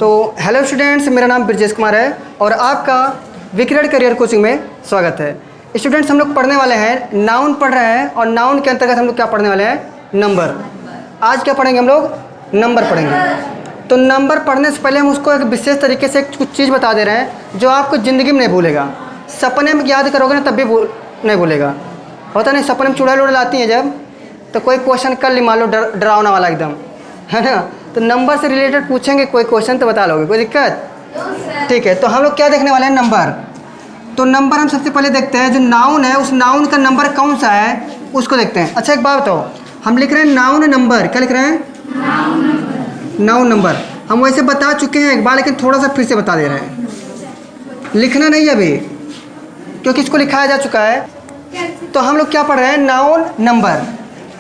तो hello students, मेरा नाम ब्रजेश कुमार है और आपका विक्रेड करियर कोचिंग में स्वागत है। स्टूडेंट्स, हम लोग पढ़ने वाले हैं, नाउन पढ़ रहे हैं और नाउन के अंतर्गत हम लोग क्या पढ़ने वाले हैं? नंबर। आज क्या पढ़ेंगे हम लोग? नंबर पढ़ेंगे। तो नंबर पढ़ने से पहले हम उसको एक विशेष तरीके से कुछ चीज़ बता दे रहे हैं जो आपको ज़िंदगी में नहीं भूलेगा। सपने में याद करोगे ना तब भी नहीं भूलेगा। होता नहीं, सपने में चुड़ैल उड़ैल आती हैं जब, तो कोई क्वेश्चन कर ली मान लो डरावना वाला एकदम, है ना, तो नंबर से रिलेटेड पूछेंगे कोई क्वेश्चन तो बता लोगे, कोई दिक्कत? ठीक है, तो हम लोग क्या देखने वाले हैं? नंबर। तो नंबर हम सबसे पहले देखते हैं, जो नाउन है उस नाउन का नंबर कौन सा है उसको देखते हैं। अच्छा एक बात बताओ, हम लिख रहे हैं नाउन नंबर, क्या लिख रहे हैं? Noun number. हम वैसे बता चुके हैं एक बार, लेकिन थोड़ा सा फिर से बता दे रहे हैं। लिखना नहीं अभी, क्योंकि इसको लिखाया जा चुका है। तो हम लोग क्या पढ़ रहे हैं? Noun number.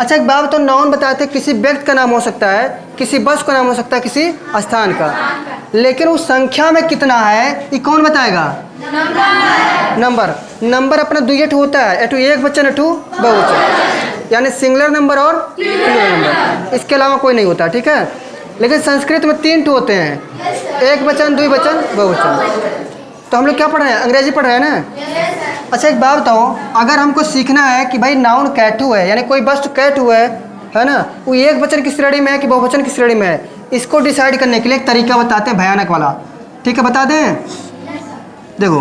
अच्छा एक बात तो नाउन बताते हैं किसी व्यक्ति का नाम हो सकता है, किसी वस्तु का नाम हो सकता है, किसी स्थान का, लेकिन उस संख्या में कितना है ये कौन बताएगा? नंबर। नंबर अपना दुइयट होता है, एटू एक वचन एटू बहुवचन, यानी सिंगुलर नंबर और प्लूरल नंबर, इसके अलावा कोई नहीं होता। ठीक है, लेकिन संस्कृत में 3 ठो होते हैं, एक वचन, द्विवचन, बहुवचन। तो हम लोग क्या पढ़ रहे हैं? अंग्रेजी पढ़ रहे हैं ना। अच्छा एक बात बताओ, अगर हमको सीखना है कि भाई नाउन कैटू है, यानी कोई वस्तु कैटू है ना, वो एक वचन की श्रेणी में है कि बहुवचन की श्रेणी में है, इसको डिसाइड करने के लिए एक तरीका बताते हैं भयानक वाला। ठीक है, बता दें? देखो,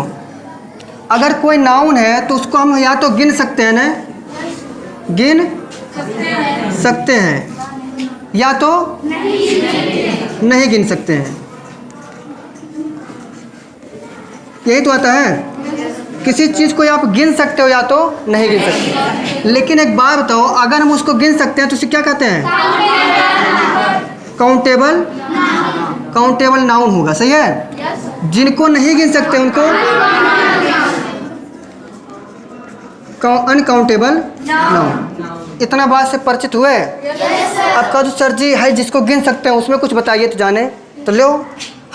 अगर कोई नाउन है तो उसको हम या तो गिन सकते हैं ना, गिन सकते हैं, या तो नहीं गिन सकते हैं। यही तो आता है, किसी चीज़ को आप गिन सकते हो या तो नहीं गिन सकते। लेकिन एक बात बताओ, अगर हम उसको गिन सकते हैं तो उसे क्या कहते हैं? काउंटेबल। काउंटेबल नाउन होगा, सही है। जिनको नहीं गिन सकते उनको अनकाउंटेबल नाउन। इतना बात से परिचित हुए? अब कहा तो सर जी है जिसको गिन सकते हैं उसमें कुछ बताइए तो जाने। तो लो,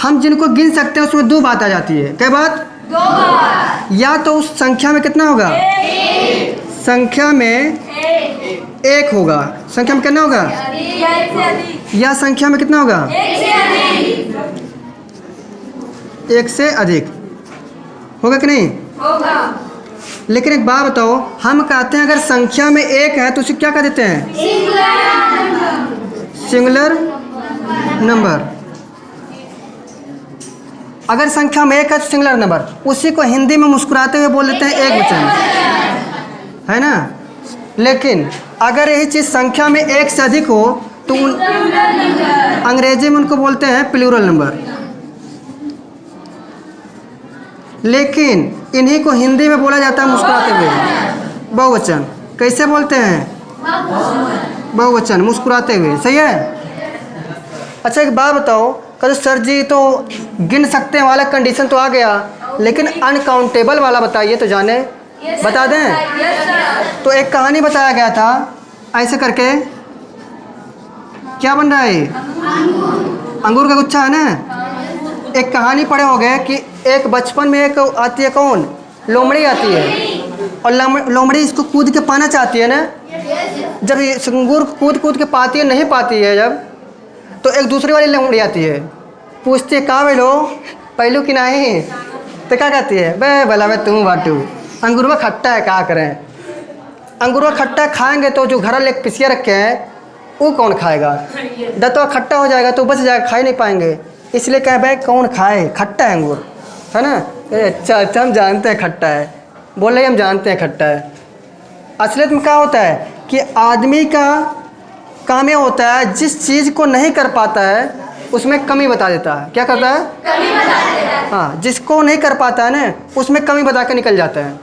हम जिनको गिन सकते हैं उसमें 2 बात आ जाती है। क्या बात? 2 बात। या तो उस संख्या में कितना होगा? संख्या में 1 होगा। संख्या में कितना होगा? या संख्या में कितना होगा? 1 से अधिक होगा कि नहीं? होगा। लेकिन एक बात बताओ, हम कहते हैं अगर संख्या में 1 है तो उसे क्या कह देते हैं? Singular number. अगर संख्या में 1 है तो सिंगुलर नंबर, उसी को हिंदी में मुस्कुराते हुए बोल देते हैं एक वचन, है ना। लेकिन अगर यही चीज़ संख्या में 1 से अधिक हो तो अंग्रेजी में उनको बोलते हैं प्लूरल नंबर। लेकिन इन्हीं को हिंदी में बोला जाता है मुस्कुराते हुए बहुवचन। कैसे बोलते हैं? बहुवचन, मुस्कुराते हुए, सही है। अच्छा एक बात बताओ, कल सर जी तो गिन सकते हैं वाला कंडीशन तो आ गया, लेकिन अनकाउंटेबल वाला बताइए तो जाने। बता दें? तो एक कहानी बताया गया था ऐसे करके, क्या बन रहा है? अंगूर का गुच्छा है ना। एक कहानी पढ़े हो गए कि एक बचपन में एक आती है, कौन? लोमड़ी आती है, और लोमड़ी इसको कूद के पाना चाहती है ना। जब ये अंगूर कूद के पाती है, नहीं पाती है जब, तो एक दूसरी वाली लोमड़ी आती है, पूछती है कहाँ बेलो पहलू कि नहीं, तो क्या कहती है? बे भला मैं तुम बाटू, अंगूरवा खट्टा है, क्या करें? अंगूरवा खट्टा खाएंगे तो जो घर लेके पिसिया रखे हैं वो कौन खाएगा? दतवा खट्टा हो जाएगा तो बच जाएगा, खा ही नहीं पाएंगे। इसलिए कह भाई कौन खाए, खट्टा है अंगूर, है ना। अच्छा अच्छा, हम जानते हैं खट्टा है, बोल रहे हम जानते हैं खट्टा है। असलियत में क्या होता है कि आदमी का काम यह होता है, जिस चीज़ को नहीं कर पाता है उसमें कमी बता देता है। क्या करता है? कमी बता देता है। हाँ, जिसको नहीं कर पाता है ना उसमें कमी बता के निकल जाता है।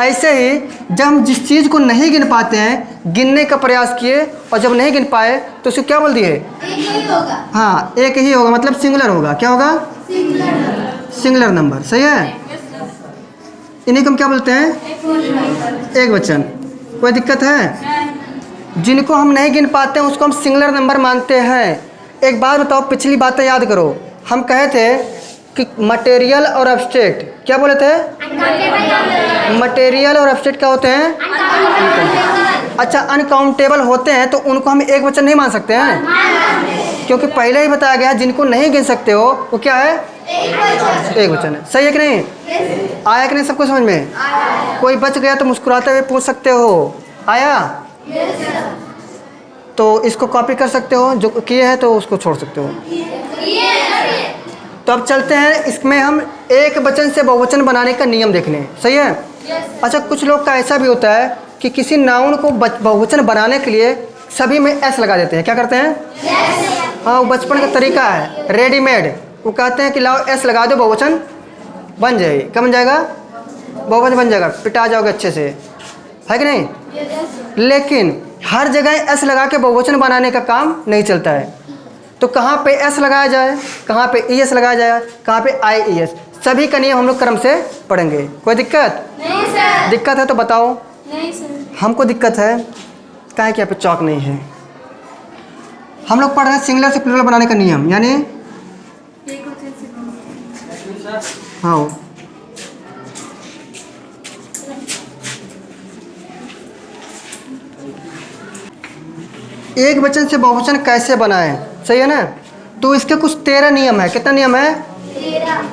ऐसे ही जब हम जिस चीज़ को नहीं गिन पाते हैं, गिनने का प्रयास किए और जब नहीं गिन पाए तो उसे क्या बोल दिए? एक ही होगा। हाँ, एक ही होगा, मतलब सिंगुलर होगा। क्या होगा? सिंगुलर नंबर, सही है। इन्हीं को हम क्या बोलते हैं? एक वचन। कोई दिक्कत है? जिनको हम नहीं गिन पाते हैं उसको हम सिंगुलर नंबर मानते हैं। एक बात बताओ, पिछली बातें याद करो, हम कहे थे कि मटेरियल और एब्स्ट्रैक्ट, क्या बोले थे? मटेरियल और एब्स्ट्रैक्ट क्या होते हैं? अच्छा, अनकाउंटेबल होते हैं तो उनको हम एक वचन नहीं मान सकते हैं। क्योंकि पहले ही बताया गया जिनको नहीं गिन सकते हो वो क्या है, एक वचन है। सही है कि नहीं? आया कि नहीं सबको समझ में? कोई बच गया तो मुस्कुराते हुए पूछ सकते हो, आया? तो इसको कॉपी कर सकते हो, जो किए हैं तो उसको छोड़ सकते हो। तो अब चलते हैं, इसमें हम एक वचन से बहुवचन बनाने का नियम देखने। सही है? अच्छा, कुछ लोग का ऐसा भी होता है कि किसी नाउन को बहुवचन बनाने के लिए सभी में एस लगा देते हैं। क्या करते हैं? हाँ, वो बचपन का तरीका है, रेडीमेड। वो कहते हैं कि लाओ एस लगा दो, बहुवचन बन जाएगी। क्या बन जाएगा? बहुवचन बन जाएगा, पिटा जाओगे अच्छे से, है कि नहीं? लेकिन हर जगह एस लगा के बहुवचन बनाने का काम नहीं चलता है। तो कहाँ पे एस लगाया जाए, कहाँ पे ई एस लगाया जाए, कहाँ पे आई ई एस, सभी का नियम हम लोग क्रम से पढ़ेंगे। कोई दिक्कत नहीं सर। दिक्कत है तो बताओ। नहीं सर। हमको दिक्कत है, काहे कि यहाँ पे चौक नहीं है। हम लोग पढ़ रहे हैं सिंगुलर से प्लूरल बनाने का नियम, यानी हाँ, एक वचन से बहुवचन कैसे बनाएं, सही है ना? तो इसके कुछ 13 नियम है। कितना नियम है?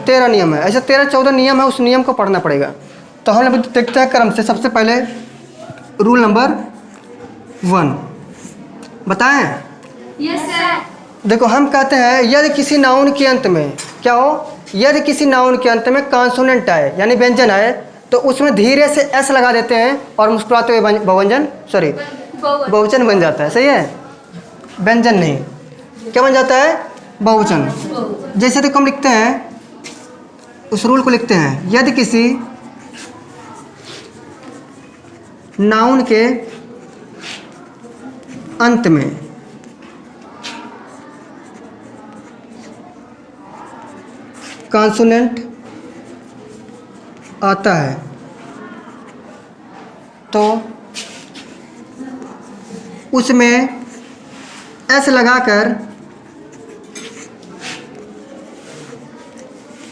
13 नियम है। ऐसे 13-14 नियम है, उस नियम को पढ़ना पड़ेगा। तो हम लोग देखते हैं क्रम से। सबसे पहले रूल नंबर 1 बताएं। Yes sir. देखो, हम कहते हैं यदि किसी नाउन के अंत में क्या हो, यदि किसी नाउन के अंत में कॉन्सोनेंट आए यानी व्यंजन आए तो उसमें धीरे से एस लगा देते हैं और मुस्कुराते हुए बहुवचन बन जाता है। सही है? व्यंजन नहीं, क्या बन जाता है? बहुवचन। जैसे देखो हम लिखते हैं, उस रूल को लिखते हैं, यदि किसी नाउन के अंत में कॉन्सोनेंट आता है तो उसमें एस लगाकर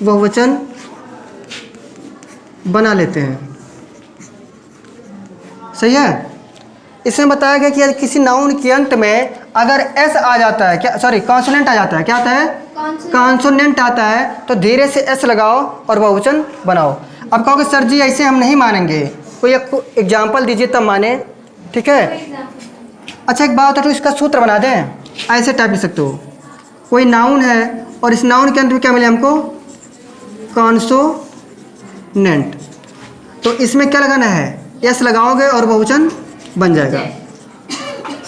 बहुवचन बना लेते हैं। सही है? इसमें बताया गया कि यदि किसी नाउन के अंत में अगर एस आ जाता है, क्या सॉरी कॉन्सोनेंट आ जाता है, क्या आता है? कॉन्सोनेंट आता है, तो धीरे से एस लगाओ और बहुवचन बनाओ। अब कहोगे सर जी ऐसे हम नहीं मानेंगे, कोई एक एग्जाम्पल दीजिए तब माने। ठीक है? अच्छा, एक बात है, तो इसका सूत्र बना दें। ऐसे टाइप लिख सकते हो, कोई नाउन है और इस नाउन के अंत में क्या मिले हमको? कॉन्सोनेंट। तो इसमें क्या लगाना है? एस लगाओगे और बहुवचन बन जाएगा।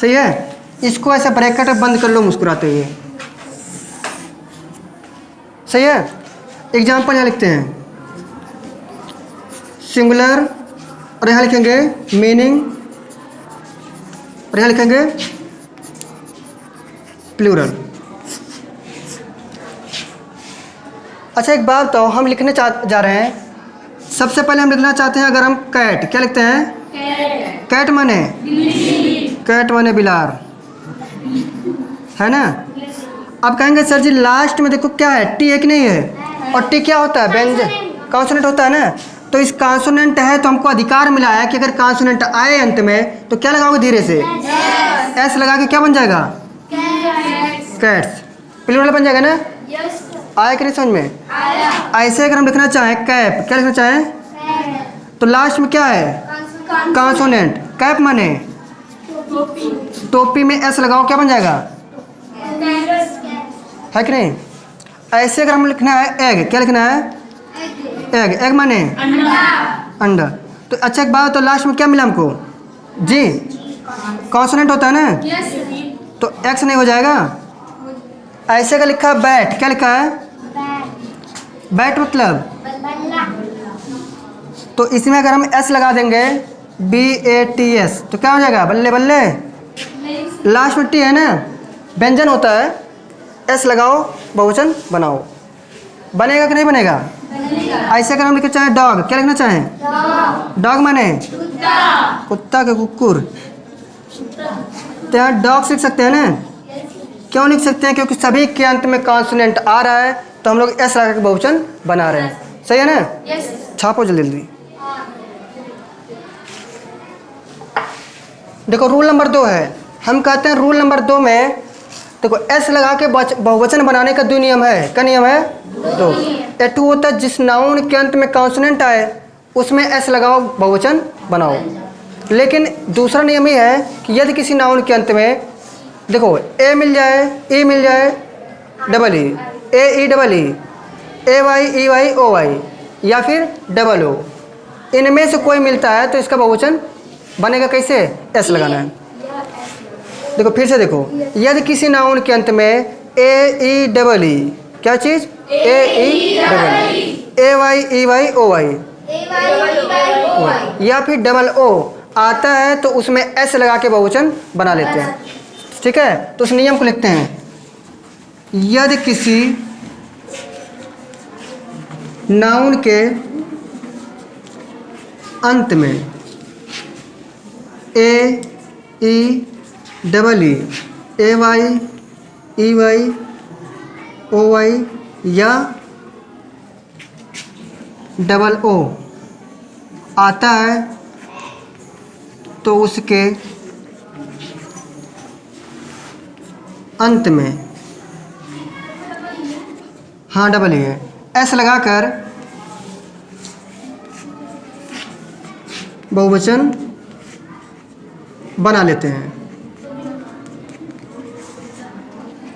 सही है? इसको ऐसे ब्रैकेट बंद कर लो मुस्कुराते हुए। सही है? एग्जाम्पल यहाँ लिखते हैं, सिंगुलर, और यहाँ लिखेंगे मीनिंग, और यहाँ लिखेंगे प्लूरल। अच्छा, एक बात बताओ, हम लिखने जा रहे हैं, सबसे पहले हम लिखना चाहते हैं, अगर हम कैट, क्या लिखते हैं? कैट माने बिलार, है ना? अब कहेंगे सर जी लास्ट में देखो क्या है, टी है कि नहीं है? और टी क्या होता है? व्यंजन, कॉन्सोनेंट होता है ना? तो इस कॉन्सोनेंट है तो हमको अधिकार मिला है कि अगर कॉन्सोनेंट आए अंत में तो क्या लगाओगे? धीरे से एस लगा के क्या बन जाएगा? कैट्स। प्लूरल बन जाएगा ना? आया कि नहीं समझ में? ऐसे अगर हम लिखना चाहें कैप, क्या लिखना चाहें? तो लास्ट में क्या है? कॉन्सोनेंट। कैप माने टोपी में एस लगाओ, क्या बन जाएगा? है कि नहीं? ऐसे अगर हम लिखना है एग, क्या लिखना है? एग। एग माने अंडा। तो अच्छा, एक बात, तो लास्ट में क्या मिला हमको? जी, कॉन्सोनेंट होता है ना? तो एक्स नहीं हो जाएगा? ऐसे का लिखा है बैट, क्या लिखा है? बैट मतलब, तो इसमें अगर हम एस लगा देंगे BATS तो क्या हो जाएगा? बल्ले बल्ले। लास्ट में टी है ना, व्यंजन होता है, एस लगाओ बहुवचन बनाओ। बनेगा कि नहीं बनेगा? ऐसे अगर हम लिखना चाहें डॉग, क्या लिखना चाहें? डॉग माने कुत्ता के कुकुर, तो यहाँ डॉग लिख सकते हैं ना? क्यों लिख सकते हैं? क्योंकि सभी के अंत में कॉन्सोनेंट आ रहा है तो हम लोग एस लगा के बहुवचन बना रहे हैं। सही है ना? छापो जल्दी जल्दी। देखो रूल नंबर 2 है, हम कहते हैं रूल नंबर 2 में देखो एस लगा के बहुवचन बनाने का 2 नियम है। क्या नियम है? 2। A2 होता है जिस नाउन के अंत में कॉन्सोनेंट आए उसमें एस लगाओ, बहुवचन बनाओ। लेकिन दूसरा नियम ये है कि यदि किसी नाउन के अंत में देखो ए मिल जाए, ई मिल जाए, double E, A E double E, A Y E Y O Y, या फिर डबल ओ, इनमें से कोई मिलता है तो इसका बहुवचन बनेगा कैसे? एस लगाना है। देखो फिर से देखो, यदि किसी नाउन के अंत में ए ई डबल ई, क्या चीज़? A E double E, A Y E Y O Y, या फिर डबल ओ आता है तो उसमें एस लगा के बहुवचन बना लेते हैं। ठीक है, तो उस नियम को लिखते हैं। यदि किसी नाउन के अंत में A E double E, A Y E Y O Y या डबल ओ आता है तो उसके अंत में, हाँ डबल ई है, एस लगाकर बहुवचन बना लेते हैं।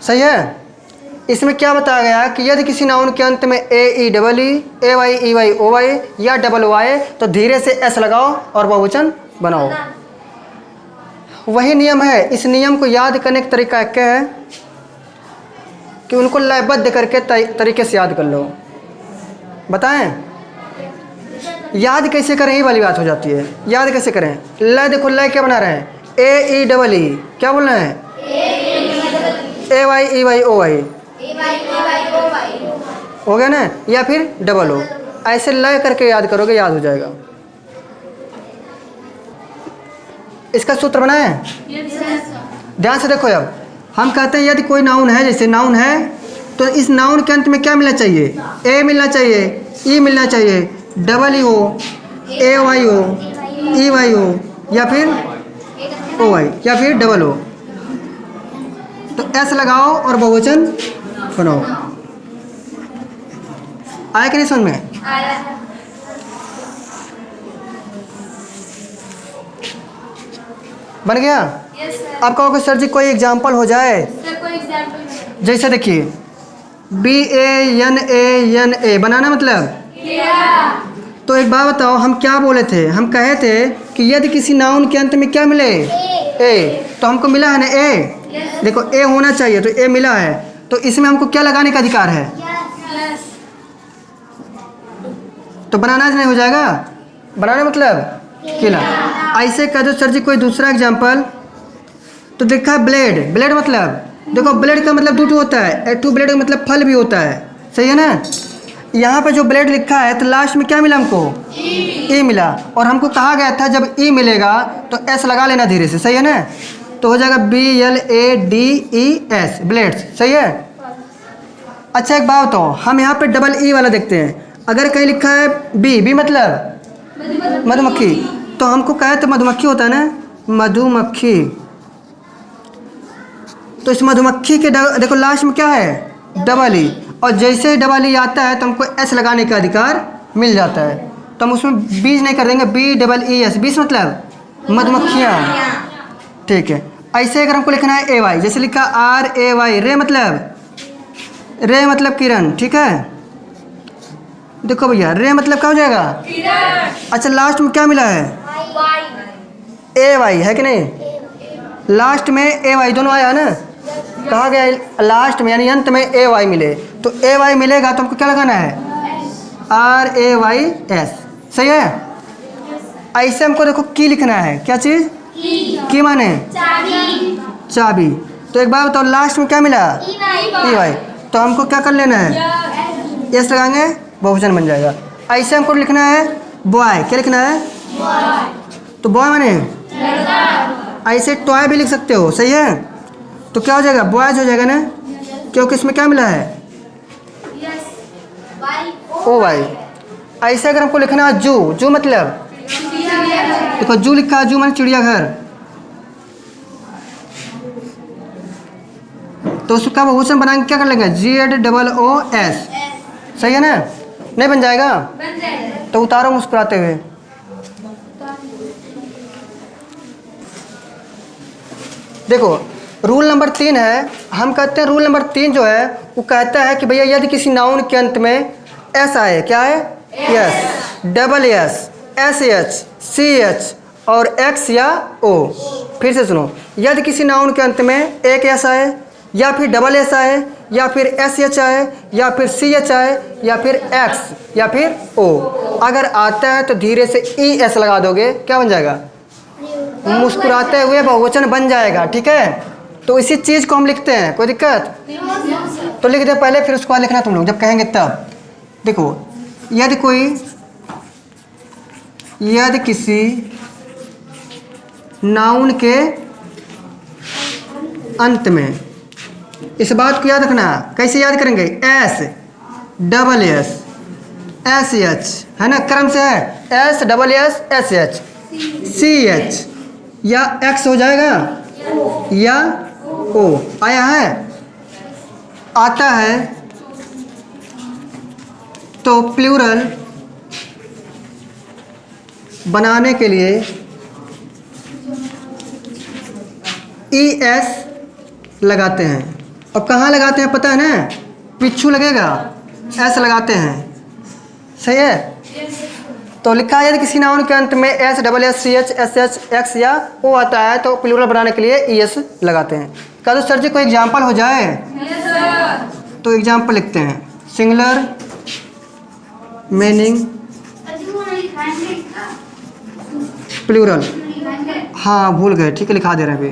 सही है। इसमें क्या बताया गया कि यदि किसी नाउन के अंत में A E double E, A Y E Y O Y या डबल ओ आए तो धीरे से एस लगाओ और बहुवचन बनाओ। वही नियम है। इस नियम को याद करने का तरीका क्या है कि उनको लयबद्ध करके तरीके से याद कर लो। बताएं याद कैसे करें, ये वाली बात हो जाती है। याद कैसे करें? लय देखो, लय क्या बना रहे हैं? ए ई डबल ई, क्या बोल रहे हैं? A Y E Y O Y, हो गया ना? या फिर डबल ओ, ऐसे लय करके याद करोगे, याद हो जाएगा। इसका सूत्र बनाएं, ध्यान से देखो। अब हम कहते हैं यदि कोई नाउन है, जैसे नाउन है तो इस नाउन के अंत में क्या मिलना चाहिए? ए मिलना चाहिए, ई मिलना चाहिए, डबल ई हो, ए वाई हो, ई वाई हो, या फिर ओ वाई, या फिर डबल ओ। तो एस लगाओ और बहुवचन बनाओ। आया कि नहीं समझ में? बन गया? अब कहोगे सर जी कोई एग्जाम्पल हो जाए। जैसे देखिए BANA बनाना मतलब, तो एक बात बताओ, हम क्या बोले थे? हम कहे थे कि यदि किसी नाउन के अंत में क्या मिले? ए, तो हमको मिला है ना ए। देखो ए होना चाहिए तो ए मिला है, तो इसमें हमको क्या लगाने का अधिकार है? तो बनाना नहीं हो जाएगा? बनाना मतलब किला। ऐसे कह दो सर जी कोई दूसरा एग्जाम्पल, तो देखा है ब्लेड। ब्लेड मतलब देखो, ब्लेड का मतलब 2 होता है, 2 ब्लेड का मतलब फल भी होता है। सही है ना? यहाँ पे जो ब्लेड लिखा है तो लास्ट में क्या मिला हमको? ई मिला। और हमको कहा गया था जब ई मिलेगा तो एस लगा लेना धीरे से। सही है ना? तो हो जाएगा BLADES, ब्लेड्स। सही है? अच्छा एक बात बताओ, हम यहाँ पे डबल ई वाला देखते हैं। अगर कहीं लिखा है बी मतलब मधुमक्खी, तो हमको कहे तो मधुमक्खी होता है ना, मधुमक्खी। तो इस मधुमक्खी के देखो लास्ट में क्या है? Double E. और जैसे ही डबल ई आता है तो हमको एस लगाने का अधिकार मिल जाता है। तो हम उसमें बीज नहीं कर देंगे, BEES, बीज मतलब मधुमक्खियाँ। ठीक है। ऐसे अगर हमको लिखना है AY, जैसे लिखा RAY, रे मतलब किरण। ठीक है, देखो भैया रे मतलब क्या हो जाएगा? अच्छा लास्ट में क्या मिला है? AY है कि नहीं? लास्ट में AY दोनों आया ना? कहा गया लास्ट में यानी अंत में AY मिले, तो AY मिलेगा तो हमको क्या लगाना है? RAYS। सही है? ऐसे हमको देखो की लिखना है। क्या चीज़? की माने चाबी। तो एक बार बताओ लास्ट में क्या मिला? EY। तो हमको क्या कर लेना है? यस लगाएंगे, बहुवचन बन जाएगा। ऐसे हमको लिखना है बॉय। क्या लिखना है? तो बॉय माने ऐसे टॉय भी लिख सकते हो। सही है? तो क्या हो जाएगा? बॉयज हो जाएगा ना, क्योंकि इसमें क्या मिला है? OY। ऐसे अगर हमको लिखना है जू मतलब देखो जू लिखा है, जू माने चिड़ियाघर। तो उसका बहुवचन बनाएंगे क्या कर लेंगे ZOOS। सही है ना? नहीं बन जाएगा? बन जाएगा। तो उतारो मुस्कुराते हुए। देखो रूल नंबर 3 है, हम कहते हैं रूल नंबर 3 जो है वो कहता है कि भैया यदि किसी नाउन के अंत में एस आए, क्या है? Yes, double S, SH, CH और X या O। फिर से सुनो, यदि किसी नाउन के अंत में एक एस आए या फिर डबल एस आए या फिर SH आए या फिर CH आए या फिर X या फिर O, अगर आता है तो धीरे से ES लगा दोगे, क्या बन जाएगा? मुस्कुराते हुए बहुवचन बन जाएगा। ठीक है, तो इसी चीज़ को हम लिखते हैं, कोई दिक्कत? तो लिख दे पहले, फिर उसके बाद लिखना तुम लोग जब कहेंगे तब। देखो यदि किसी नाउन के अंत में, इस बात को याद रखना। कैसे याद करेंगे? S, डबल S, SH, है ना, क्रम से है, S, double S, SH, CH या X हो जाएगा या O। आया है? आता है तो प्लूरल बनाने के लिए ES लगाते हैं। अब कहाँ लगाते हैं पता है ना? पिछू लगेगा, S लगाते हैं। सही है? तो लिखा है यदि किसी नाउन के अंत में S, double S, CH, SH, X या O आता है तो प्लूरल बनाने के लिए ES लगाते हैं। क्या तो सर जी कोई एग्जाम्पल हो जाए? तो एग्जाम्पल लिखते हैं, सिंगुलर मीनिंग प्लूरल। हाँ भूल गए, ठीक है लिखा दे रहे हैं अभी।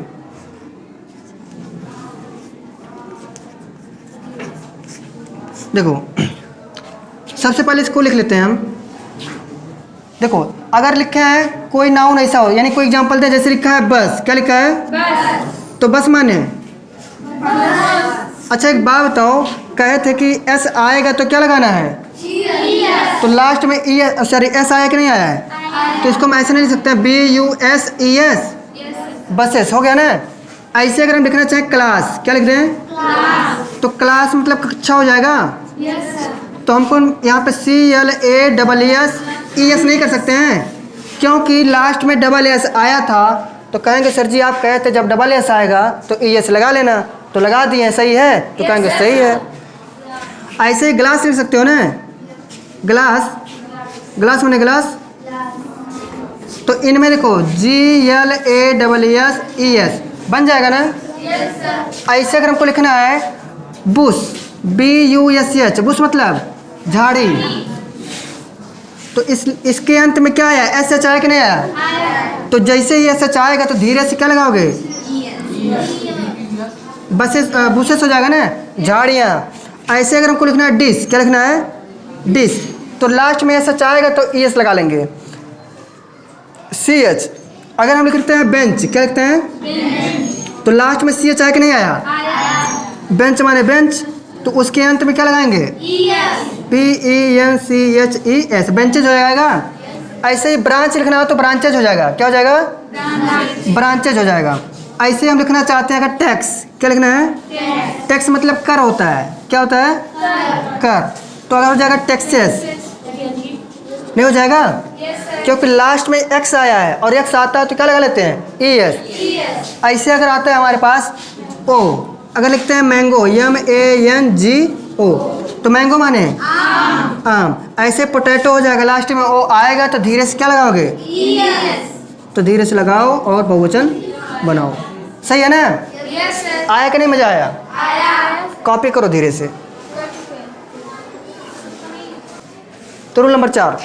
देखो सबसे पहले इसको लिख लेते हैं हम। देखो अगर लिखा है कोई नाउन ऐसा हो, यानी कोई एग्जांपल दे, जैसे लिखा है बस, क्या लिखा है? बस। तो बस माने अच्छा एक बात बताओ, कहे थे कि S आएगा तो क्या लगाना है? तो लास्ट में सॉरी S आया कि नहीं आया है? तो इसको हम ऐसे नहीं लिख सकते BUSES, बसेस हो गया ना। ऐसे अगर हम लिखना चाहें क्लास, क्या लिख दें? तो क्लास मतलब कक्षा हो जाएगा। तो हमको यहाँ पे CLASSES नहीं कर सकते हैं, क्योंकि लास्ट में डबल S आया था। तो कहेंगे सर जी आप कहे थे जब डबल S आएगा तो ES लगा लेना, तो लगा दिए, सही है? तो कहेंगे सही है। ऐसे ही ग्लास लिख सकते हो ना, ग्लास, ग्लास माने ग्लास। तो इनमें देखो GLASSES बन जाएगा ना। ऐसे अगर हमको लिखना है बुश, BUSH, बुश मतलब झाड़ी, तो इसके अंत में क्या आया? SH आया कि नहीं आया? तो जैसे ही SH आएगा तो धीरे से क्या लगाओगे? बसेस, बुशेस हो जाएगा ना, झाड़ियाँ। ऐसे अगर हमको लिखना है डिश, क्या लिखना है? डिश, तो लास्ट में SH आएगा तो ES लगा लेंगे। CH अगर हम लिखते हैं बेंच, क्या लिखते हैं? तो लास्ट में CH आया कि नहीं आया? बेंच माने बेंच, तो उसके अंत में क्या लगाएंगे? BENCHES, बेंचेज हो जाएगा। ऐसे ही ब्रांच लिखना हो तो ब्रांचेज हो जाएगा, क्या हो जाएगा? ब्रांचेज हो जाएगा। ऐसे हम लिखना चाहते हैं अगर टैक्स, क्या लिखना है? टैक्स मतलब कर होता है, क्या होता है? कर, तो अगर हो जाएगा टैक्सेस, नहीं हो जाएगा? क्योंकि लास्ट में X आया है और X आता है तो क्या लगा लेते हैं? ES। ऐसे अगर आता है हमारे पास O, अगर लिखते हैं मैंगो, MANGO, तो मैंगो माने आम। ऐसे पोटैटो हो जाएगा, लास्ट में O आएगा तो धीरे से क्या लगाओगे? तो धीरे से लगाओ और बहुवचन बनाओ। सही है ना? आया कि नहीं? मजा आया? कॉपी करो धीरे से। तो रूल नंबर 4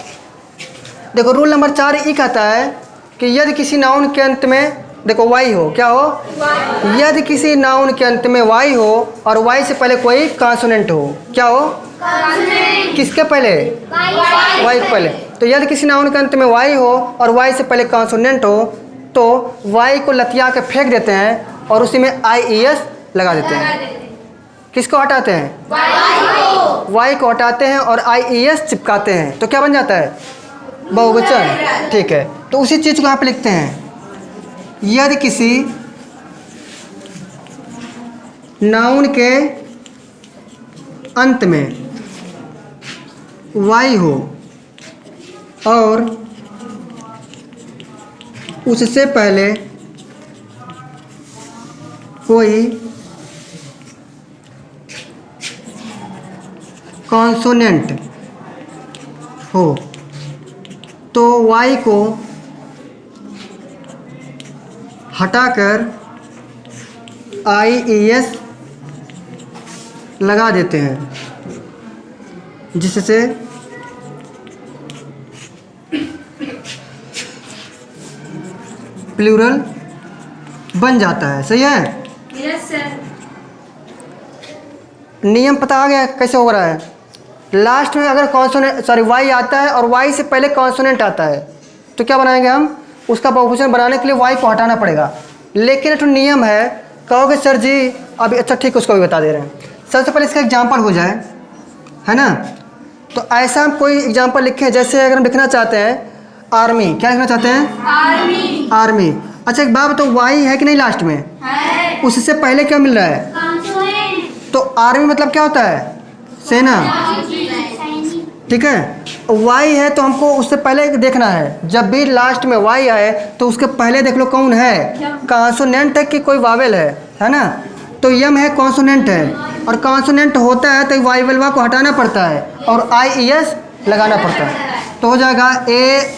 देखो, रूल नंबर 4 ये कहता है कि यदि किसी नाउन के अंत में देखो Y हो, क्या हो? यदि किसी नाउन के अंत में Y हो और Y से पहले कोई कॉन्सोनेंट हो, क्या हो? किसके पहले? Y के पहले। तो यदि किसी नाउन के अंत में Y हो और Y से पहले कॉन्सोनेंट हो तो Y को लतिया के फेंक देते हैं और उसी में IES लगा देते हैं। किसको हटाते हैं? Y को हटाते हैं और IES चिपकाते हैं, तो क्या बन जाता है? बहुवचन। ठीक है, तो उसी चीज़ को यहाँ पे लिखते हैं, यदि किसी नाउन के अंत में वाई हो और उससे पहले कोई कॉन्सोनेंट हो तो वाई को हटाकर IES लगा देते हैं, जिससे प्लूरल बन जाता है। सही है? Yes sir. नियम पता आ गया कैसे हो रहा है? लास्ट में अगर कॉन्सोनेंट वाई आता है और वाई से पहले कॉन्सोनेंट आता है तो क्या बनाएंगे हम? उसका बहुवचन बनाने के लिए वाई को हटाना पड़ेगा। लेकिन एक नियम है, कहोगे सर जी अभी, अच्छा ठीक, उसको भी बता दे रहे हैं। सबसे पहले इसका एग्जाम्पल हो जाए, है ना? तो ऐसा हम कोई एग्जाम्पल लिखें, जैसे अगर हम लिखना चाहते हैं आर्मी, क्या लिखना चाहते हैं? आर्मी। आर्मी। अच्छा एक बात तो वाई है कि नहीं लास्ट में? है। उससे पहले क्या मिल रहा है? कॉन्सोनेंट। तो आर्मी मतलब क्या होता है? सेना। ठीक है, वाई है तो हमको उससे पहले देखना है। जब भी लास्ट में वाई आए तो उसके पहले देख लो कौन है, कॉन्सोनेंट है कि कोई वावेल है ना? तो यम है, कॉन्सोनेंट है, और कॉन्सोनेंट होता है तो वाई वेलवा को हटाना पड़ता है और IES लगाना पड़ता है। तो हो जाएगा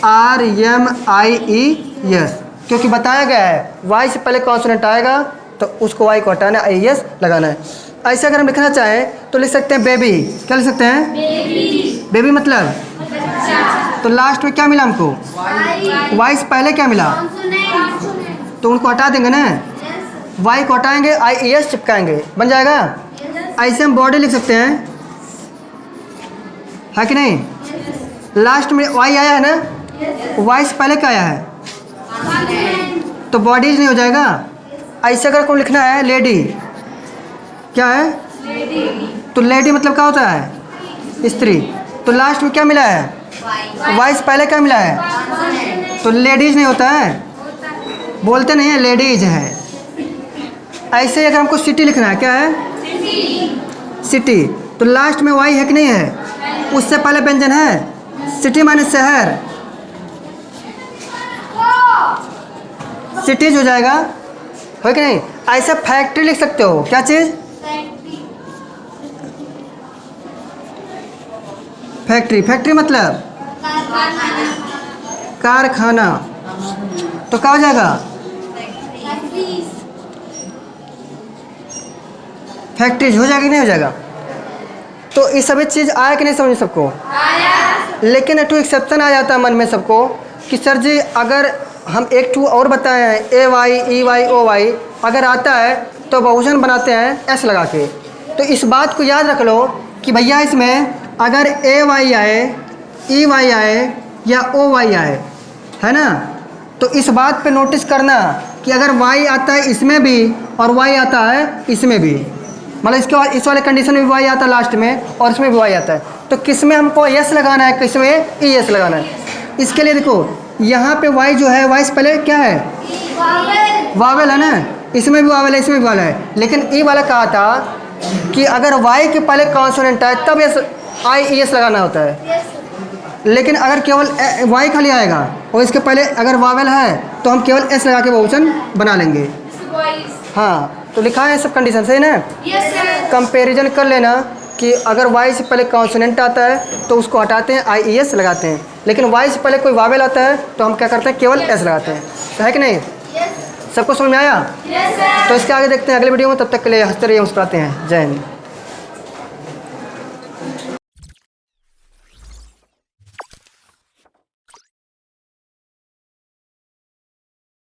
ARMIES, क्योंकि बताया गया है वाई से पहले कॉन्सोनेंट आएगा तो उसको वाई को हटाना है, IES लगाना है। ऐसे अगर हम लिखना चाहें तो लिख सकते हैं बेबी। क्या लिख सकते हैं? बेबी। बेबी मतलब, तो लास्ट में क्या मिला हमको? वाई से पहले क्या मिला? कॉन्सोनेंट। तो उनको हटा देंगे ना, वाई को हटाएंगे, IES चिपकाएंगे, बन जाएगा। ऐसे हम बॉडी लिख सकते हैं, है कि नहीं? लास्ट में वाई आया है ना, वाई से पहले क्या आया है? तो बॉडीज नहीं हो जाएगा। ऐसे अगर कोई लिखना है लेडी, क्या है? तो लेडी मतलब क्या होता है? स्त्री। तो लास्ट में क्या मिला है? वाई से पहले क्या मिला है? तो लेडीज नहीं होता है, बोलते नहीं है, लेडीज है। ऐसे अगर हमको सिटी लिखना है, क्या है? सिटी। तो लास्ट में वाई है कि नहीं है? उससे पहले व्यंजन है, सिटी माने शहर, सिटीज हो जाएगा, हो कि नहीं? ऐसा फैक्ट्री लिख सकते हो, क्या चीज़? फैक्ट्री। फैक्ट्री मतलब कारखाना। तो क्या हो जाएगा? फैक्ट्रीज हो जाएगा कि नहीं हो जाएगा? तो ये सभी चीज़ आया कि नहीं समझ सबको? लेकिन एक एक्सेप्शन आ जाता है मन में सबको कि सर जी अगर हम एक टू और बताए हैं AY EY OY, अगर आता है तो बहुवचन बनाते हैं S लगा के। तो इस बात को याद रख लो कि भैया इसमें अगर AY आए, EY आए या OY आए, है ना? तो इस बात पे नोटिस करना कि अगर Y आता है इसमें भी और Y आता है इसमें भी, मतलब इसके बाद इस वाले कंडीशन में भी Y आता है लास्ट में और इसमें भी Y आता है, तो किस में हमको S लगाना है, किस में ES लगाना है? इसके लिए देखो यहाँ पे Y जो है, Y से पहले क्या है? वावेल है ना, इसमें भी वावेल है, इसमें भी वावेल है। लेकिन E वाला कहा था कि अगर Y के पहले कॉन्सोनेंट आए तब IES लगाना होता है। लेकिन अगर केवल Y खाली आएगा और इसके पहले अगर वावेल है तो हम केवल S लगा के बहुवचन बना लेंगे। हाँ, तो लिखा है सब कंडीशन, सही ना? कंपैरिजन कर लेना कि अगर Y से पहले कॉन्सोनेंट आता है तो उसको हटाते हैं, IES लगाते हैं। लेकिन Y से पहले कोई वावेल आता है तो हम क्या करते हैं? केवल S लगाते हैं। तो है कि नहीं? सबको समझ में आया? तो इसके आगे देखते हैं अगले वीडियो में। तब तक के लिए हंसते रहिए, मुस्कुराते हैं। जय हिंद।